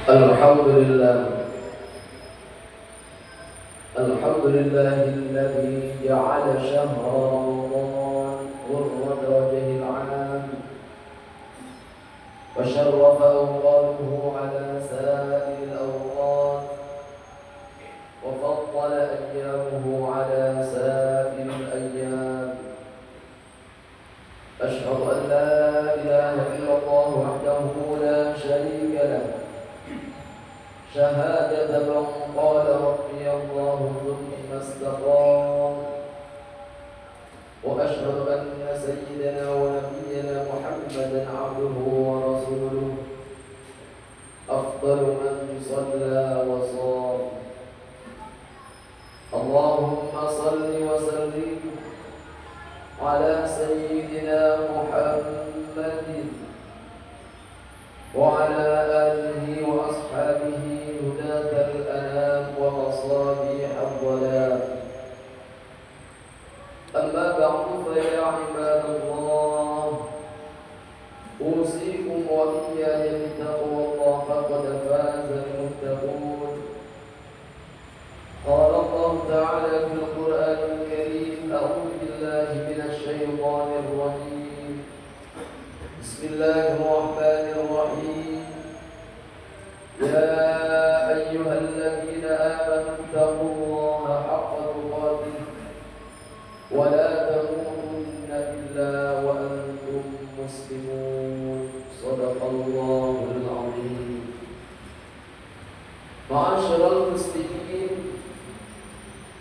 Alhamdulillah, alhamdulillahilladzi ja'ala syahra Ramadan ghurrata wajhil 'am wa syarrafa awqatuhu 'ala sa'iril awqat wa faddala ayyamuhu 'ala sa'iril ayyam. Asyhadu an la ilaha illallah wahdahu la syarika lah شهادة من قال ربي الله ثم استقام وأشهد أن سيدنا ونبينا محمدا عبده ورسوله أفضل من صلى وصام. اللهم صل وسلم على سيدنا محمد وعلى آله وأصحابه هداة الأنام ومصابيح الضلال. أما بعد فيا عباد الله، أوصيكم وإياي بتقوى الله فقد فاز المتقون. قال الله تعالى في القرآن الكريم: أعوذ بالله من الشيطان الرجيم، بسم الله الرحمن الرحيم. يا أيها الذين آمنوا اتقوا الله حق تقاته ولا تموتن إلا وأنتم مسلمون. صدق الله العظيم. Ma'asyiral muslimin,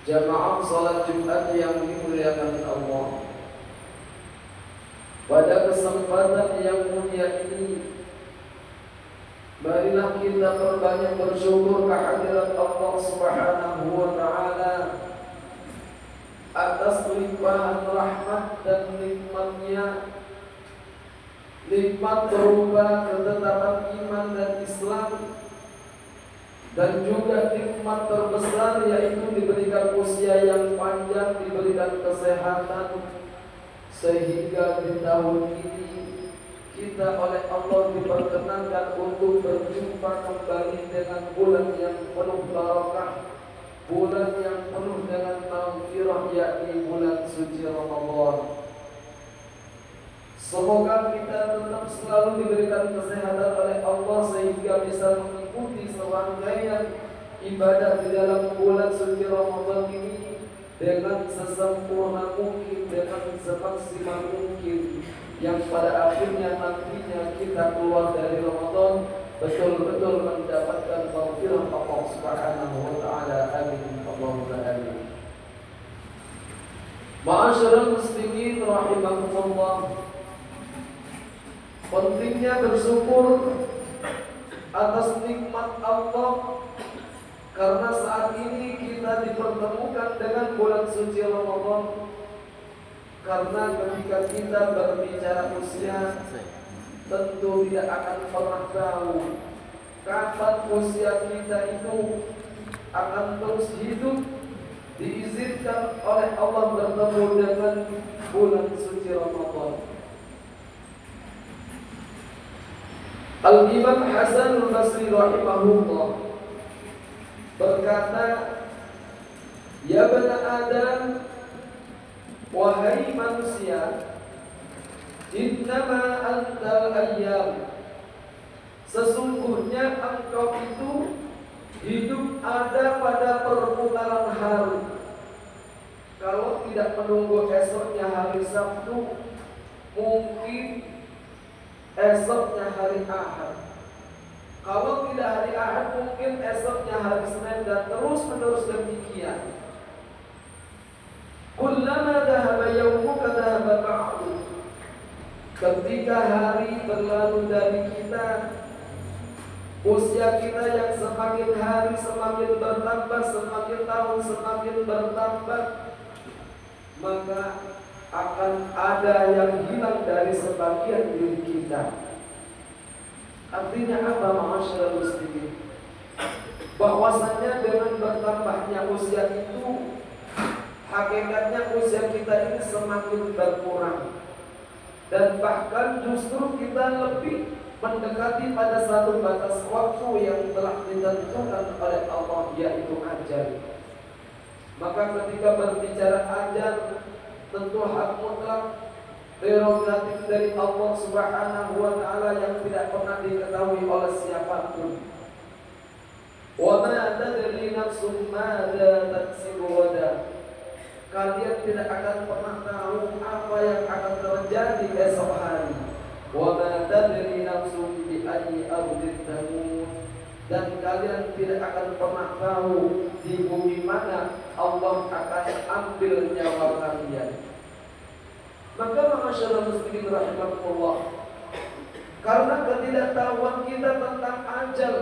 jamaah salat Jumat yang dimuliakan Allah, pada kesempatan yang mulia ini, marilah kita perbanyak bersyukur kehadirat Allah Subhanahu wa Ta'ala atas limpahan rahmat dan nikmatnya, nikmat berupa ketetapan iman dan Islam, dan juga nikmat terbesar yaitu diberikan usia yang panjang, diberikan kesehatan, sehingga di tahun ini kita oleh Allah diperkenankan untuk berjumpa kembali dengan bulan yang penuh barakah, bulan yang penuh dengan maghfirah, yakni bulan suci Ramadan. Semoga kita tetap selalu diberikan kesehatan oleh Allah sehingga bisa mengikuti serangkaian ibadah di dalam bulan suci Ramadan ini dengan sesempurna mungkin, dengan semaksimal mungkin, yang pada akhirnya nantinya kita keluar dari Ramadan betul-betul mendapatkan maghfirah Allah Subhanahu wa Ta'ala. Amin Allahumma amin. Ma'asyiral muslimin rahimakumullah, pentingnya bersyukur atas nikmat Allah, karena saat ini kita dipertemukan dengan bulan suci Ramadan. Karena ketika kita berbicara usia, tentu tidak akan pernah tahu kapan usia kita itu akan terus hidup, diizinkan oleh Allah bertemu dengan bulan suci Ramadan. Al-Imam Hasan al-Basri rahimahullah berkata, "Ya bani Adam, wahai manusia, innama antal ayyam, sesungguhnya engkau itu hidup ada pada perputaran hari. Kalau tidak menunggu esoknya hari Sabtu, mungkin esoknya hari Ahad. Kalau tidak hari Ahad, mungkin esoknya hari Senin, dan terus menerus demikian. Kullama dhahaba yawmuka dhahaba ba'du." Ketika hari berlalu dari kita, usia kita yang semakin hari semakin bertambah, semakin tahun semakin bertambah, maka akan ada yang hilang dari sebagian diri kita. Artinya apa, ma'asyiral muslimin? Bahwasanya dengan bertambahnya usia itu, hakikatnya usia kita ini semakin berkurang, dan bahkan justru kita lebih mendekati pada satu batas waktu yang telah ditentukan oleh Allah, yaitu ajal. Maka ketika berbicara ajal, tentu hak mutlak prerogatif dari Allah Subhanahu wa taala yang tidak pernah diketahui oleh siapapun. Wa ma tadri nafsum madza taksibu ghadan. Kalian tidak akan pernah tahu apa yang akan terjadi esok hari. Wa ma tadri nafsum bi ayyi ardin tamut. Dan kalian tidak akan pernah tahu di bumi mana Allah akan ambil nyawa kalian. Maka masyaallah muslimin rahimakumullah, karena ketidaktahuan kita tentang ajal,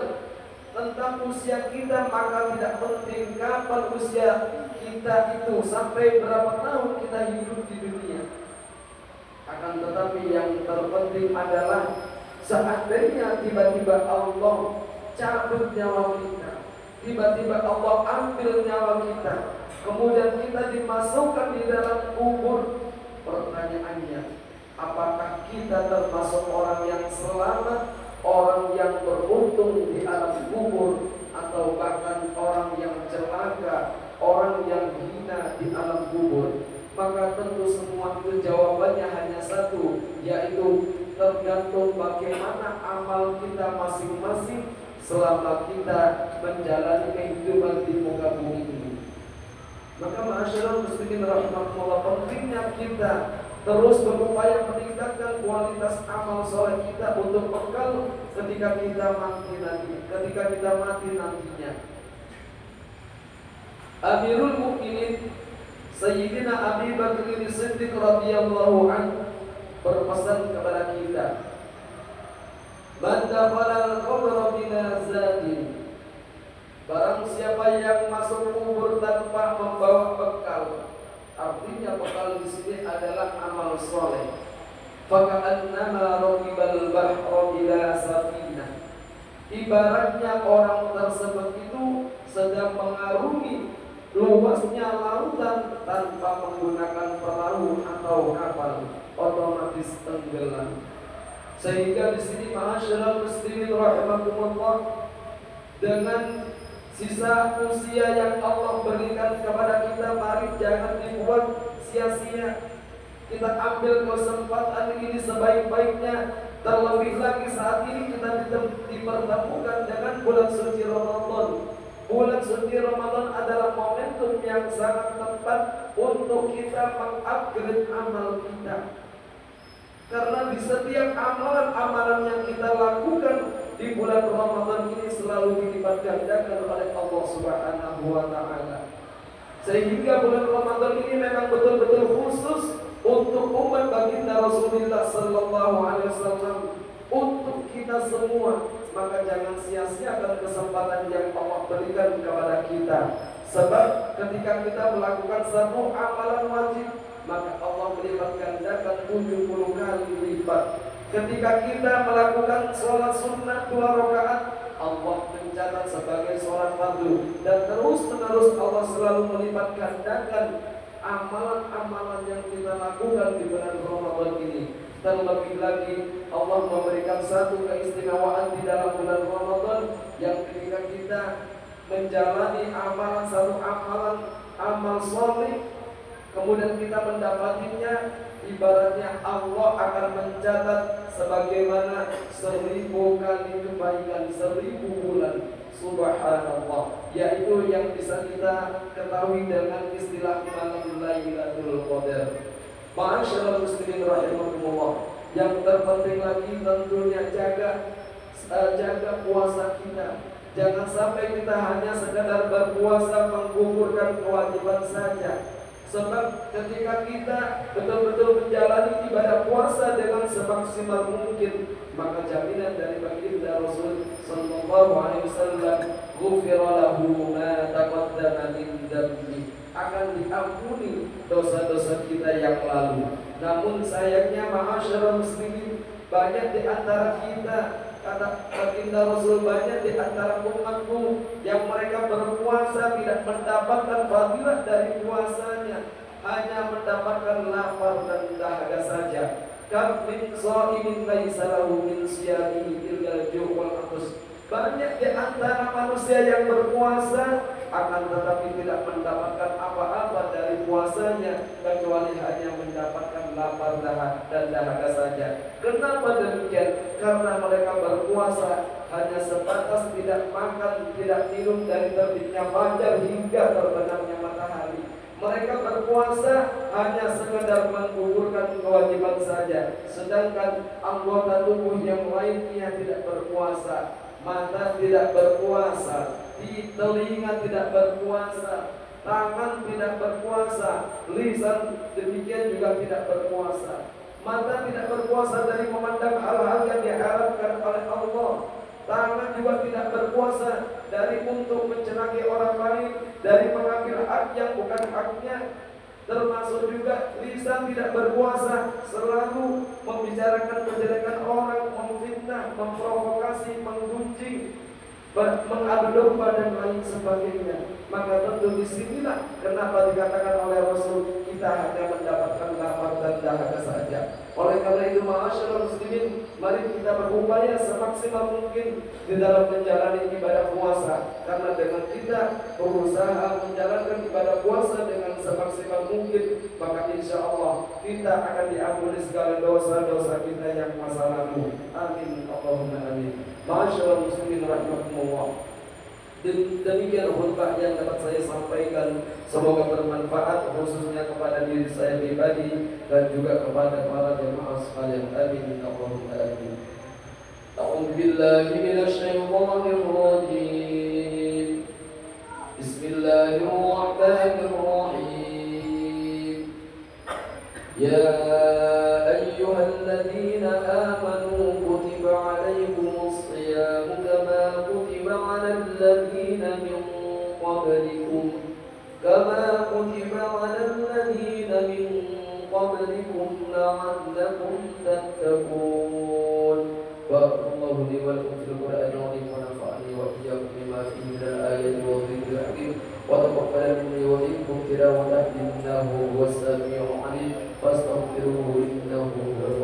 tentang usia kita, maka tidak penting kapan usia kita itu, sampai berapa tahun kita hidup di dunia. Akan tetapi yang terpenting adalah seandainya tiba-tiba Allah cabut nyawa kita, tiba-tiba Allah ambil nyawa kita, kemudian kita dimasukkan di dalam kubur. Pertanyaannya, apakah kita termasuk orang yang selamat, orang yang beruntung di alam kubur, atau bahkan orang yang celaka, orang yang hina di alam kubur? Maka tentu semua itu jawabannya hanya satu, yaitu tergantung bagaimana amal kita masing-masing selama kita menjalani kehidupan di muka bumi ini. Maka masyaallah muslimin rahimakumullah, pentingnya kita terus berupaya meningkatkan kualitas amal soleh kita untuk bekal ketika kita mati nantinya. Amirul Mukminin Sayyidina Abi Bakr As-Siddiq radhiyallahu anhu berpesan kepada kita, "Man dakhala al-qabra bila zadin." Barang siapa yang masuk kubur tanpa membawa bekal, artinya bekal di sini adalah amal soleh. Faka'annama raqibal bahra bila safinah. Ibaratnya orang tersebut itu sedang mengarungi luasnya lautan tanpa menggunakan perahu atau kapal, otomatis tenggelam. Sehingga di sini ma'asyiral muslimin rahimakumullah, dengan sisa usia yang Allah berikan kepada kita, mari jangan dibuat sia-sia. Kita ambil kesempatan ini sebaik-baiknya. Terlebih lagi saat ini kita dipertemukan dengan bulan suci Ramadan. Bulan suci Ramadan adalah momentum yang sangat tepat untuk kita mengupgrade amal kita. Karena di setiap amalan-amalan yang kita lakukan di bulan Ramadan ini selalu dilipat gandakan oleh Allah Subhanahu wa taala. Sehingga bulan Ramadan ini memang betul-betul khusus untuk umat baginda Rasulullah sallallahu alaihi wasallam, untuk kita semua. Maka jangan sia-siakan kesempatan yang Allah berikan kepada kita. Sebab ketika kita melakukan satu amalan wajib, maka Allah melipat gandakan 70 kali lipat. Ketika kita melakukan sholat sunnah 2 rakaat, Allah mencatat sebagai sholat fardu. Dan terus-menerus Allah selalu melipat gandakan amalan-amalan yang kita lakukan di bulan Ramadan ini. Terlebih lagi Allah memberikan satu keistimewaan di dalam bulan Ramadan, yang ketika kita menjalani amalan, satu amal soleh, kemudian kita mendapatinya, ibaratnya Allah akan mencatat sebagaimana 1000 kali kebaikan, 1000 bulan. Subhanallah, yaitu yang bisa kita ketahui dengan istilah malam Lailatul Qadar. Ma'asyiral muslimin rahimakumullah, yang terpenting lagi tentunya jaga puasa kita. Jangan sampai kita hanya sekadar berpuasa menggugurkan kewajiban saja. Sebab ketika kita betul-betul menjalani ibadah puasa dengan semaksimal mungkin, maka jaminan dari baginda Rasul sallallahu alaihi wasallam, ghufira lahu ma taqaddama min dhanbi, akan diampuni dosa-dosa kita yang lalu. Namun sayangnya ma'asyiral muslimin, banyak di antara kita, kata baginda Rasul, banyak di antara umatku yang mereka berpuasa tidak mendapatkan fadilah dari puasanya, hanya mendapatkan lapar dan dahaga saja. kam min sha'imin laisa lahu min siyamihi illa al-ju' wal 'atash. Banyak di antara manusia yang berpuasa akan tetapi tidak mendapatkan apa-apa dari puasanya kecuali hanya mendapatkan lapar dan dahaga saja. Kenapa demikian? Karena mereka berpuasa hanya sebatas tidak makan, tidak minum dari terbitnya fajar hingga terbenamnya matahari. Mereka berpuasa hanya sekedar menggugurkan kewajiban saja, sedangkan anggota tubuh yang lainnya tidak berpuasa. Mata tidak berpuasa, di telinga tidak berpuasa, tangan tidak berpuasa, lisan demikian juga tidak berpuasa. Mata tidak berpuasa dari memandang hal-hal yang diharapkan oleh Allah. Tangan juga tidak berpuasa dari untuk mencenangi orang lain, dari mengambil hak yang bukan haknya. Termasuk juga lisan tidak berpuasa, selalu membicarakan kejelekan orang, memfitnah, memprovokasi, menggunjing, mengadu domba dan lain sebagainya. Maka tentu disinilah kenapa dikatakan oleh Rasul kita hanya mendapatkan lapar dan dahaga saja. Oleh karena itu ma'asyiral muslimin, mari kita berupaya semaksimal mungkin di dalam menjalani ibadah puasa. Karena dengan kita berusaha menjalankan ibadah puasa dengan semaksimal mungkin, maka insya Allah kita akan diampuni segala dosa-dosa kita yang masa lalu. Amin Allahumma amin. Ma'asyiral muslimin rahimakumullah. Demikian khutbah yang dapat saya sampaikan, semoga bermanfaat khususnya kepada diri saya pribadi dan juga kepada para jemaah sekalian. Amin Allahumma amin. A'udzu billahi minasy syaithanir rajim. Bismillahirrahmanirrahim. Ya ayyuhalladzina amanu kutiba 'alaikumus shiyamu kama kutiba 'alal ladzina min qablikum la'allakum tattaqun. Barakallahu li wa lakum fil Qur'anil 'azim wa nafa'ani wa iyyakum bima fihi minal ayati wa dhikril hakim wa taqabbal minni wa minkum tilawatahu innahu huwas sami'ul 'alim fastaghfiruhu innahu huwal